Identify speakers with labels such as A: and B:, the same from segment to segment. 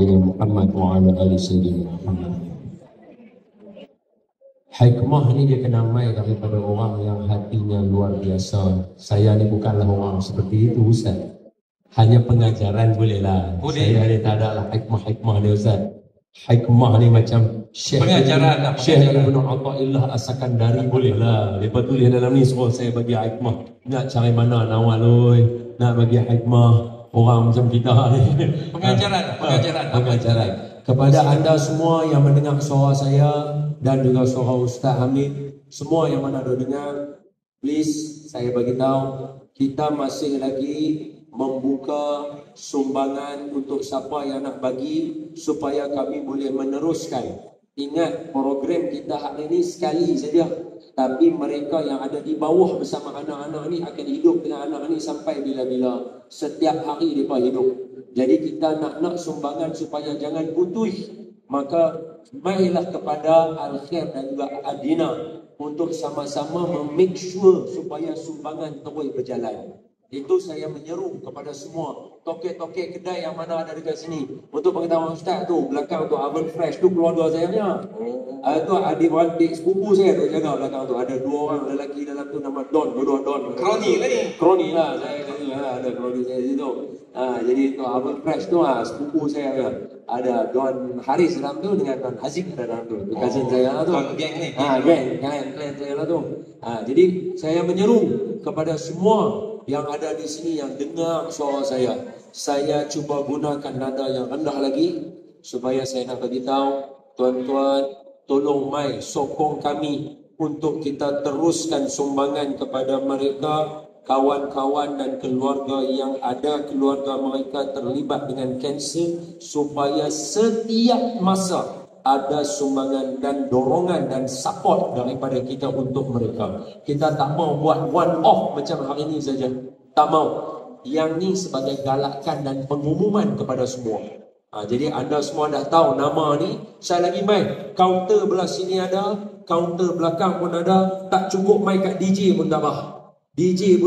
A: sayyidina Muhammad wa ala ali sayyidina Muhammad. Hikmah ni dia kena mai daripada orang yang hatinya luar biasa. Saya ni bukanlah orang seperti itu, Ustaz. Hanya pengajaran bolehlah. Saya ni tak ada lah hikmah-hikmah ni, Ustaz. Hikmah ni macam
B: pengajaran lah,
A: Syekh Ibn Athaillah As-Sakandari bolehlah. Dia tulis dalam ni, suruh saya bagi hikmah. Nak cari mana nawal oi, nak bagi hikmah orang macam kita ni. Pengajaran. Kepada anda semua yang mendengar suara saya dan juga suara Ustaz Hamid, semua yang mana ada dengar, please saya bagi tahu kita masih lagi membuka sumbangan untuk siapa yang nak bagi supaya kami boleh meneruskan. Ingat, program kita hari ini sekali saja, tapi mereka yang ada di bawah bersama anak-anak ni akan hidup dengan anak ni sampai bila-bila. Setiap hari mereka hidup. Jadi kita nak sumbangan supaya jangan putus. Maka mailah kepada Al-Khair dan juga Adina untuk sama-sama make sure supaya sumbangan terus berjalan. Itu saya menyeru kepada semua tokek-tokek kedai yang mana ada dekat sini. Untuk pengetahuan Ustaz tu, belakang tu Oven Fresh tu keluarga saya punya. Tu adik-adik sepupu saya tu jaga belakang tu. Ada 2 orang lelaki dalam tu nama Don, dua Don. Kroni lah saya ada kroni saya situ. Jadi tu Oven Fresh tu sepupu saya kan. Ada Don Haris dalam tu dengan Don Haziq ada dalam tu. Cousin saya tu.
B: Geng ni.
A: Geng saya lah tu. Jadi saya menyeru kepada semua yang ada di sini yang dengar suara saya cuba gunakan nada yang rendah lagi supaya saya nak bagi tahu tuan-tuan, tolong mai sokong kami untuk kita teruskan sumbangan kepada mereka, kawan-kawan dan keluarga yang ada keluarga mereka terlibat dengan kanser, supaya setiap masa ada sumbangan dan dorongan dan support daripada kita untuk mereka. Kita tak mau buat one off macam hari ini saja. Tak mau. Yang ni sebagai galakan dan pengumuman kepada semua. Jadi anda semua dah tahu nama ni. Saya lagi main. Kaunter belah sini ada, kaunter belakang pun ada. Tak cukup main kat DJ pun tak apa. DJ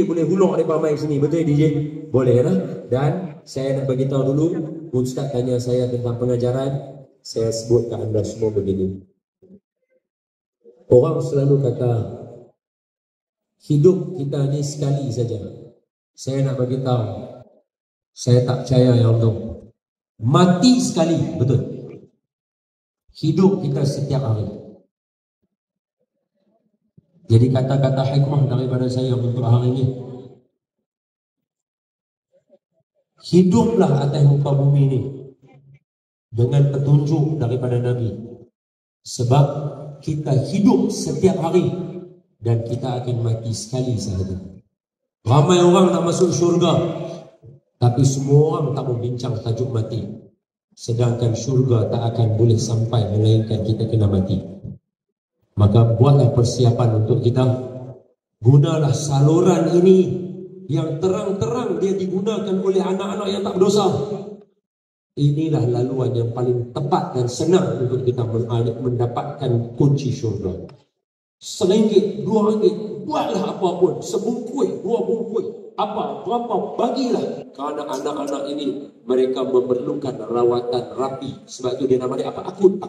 A: boleh hulur mereka main sini. Betul DJ? Boleh lah. Dan saya nak bagi tahu dulu, Ustaz tanya saya tentang pengajaran. Saya sebut ke anda semua begini. Orang selalu kata hidup kita ni sekali saja. Saya nak bagi tahu, saya tak percaya yang tu. Mati sekali, betul. Hidup kita setiap hari. Jadi kata-kata hikmah daripada saya untuk hari ini. Hiduplah atas muka bumi ni dengan petunjuk daripada Nabi. Sebab kita hidup setiap hari dan kita akan mati sekali sahaja. Ramai orang nak masuk syurga, tapi semua orang tak membincang tajuk mati. Sedangkan syurga tak akan boleh sampai melainkan kita kena mati. Maka buatlah persiapan untuk kita. Gunalah saluran ini yang terang-terang dia digunakan oleh anak-anak yang tak berdosa. Inilah laluan yang paling tepat dan senang untuk kita mendapatkan kunci syurga. RM1, RM2, buatlah apapun, sebungkus, 2 bungkus, berapa, bagilah. Kerana anak-anak ini mereka memerlukan rawatan rapi. Sebab itu dia nama dia apa? Akut.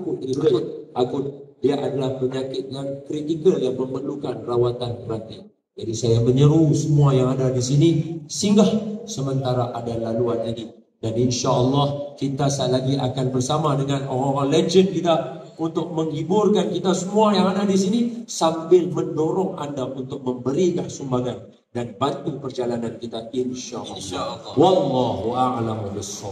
A: Dia adalah penyakit yang kritikal yang memerlukan rawatan rapi. Jadi saya menyeru semua yang ada di sini singgah sementara ada laluan ini. Dan insya-Allah kita lagi akan bersama dengan orang-orang legend kita untuk menghiburkan kita semua yang ada di sini sambil mendorong anda untuk memberikan sumbangan dan bantu perjalanan kita insya-Allah. Wallahu a'lam bishawab.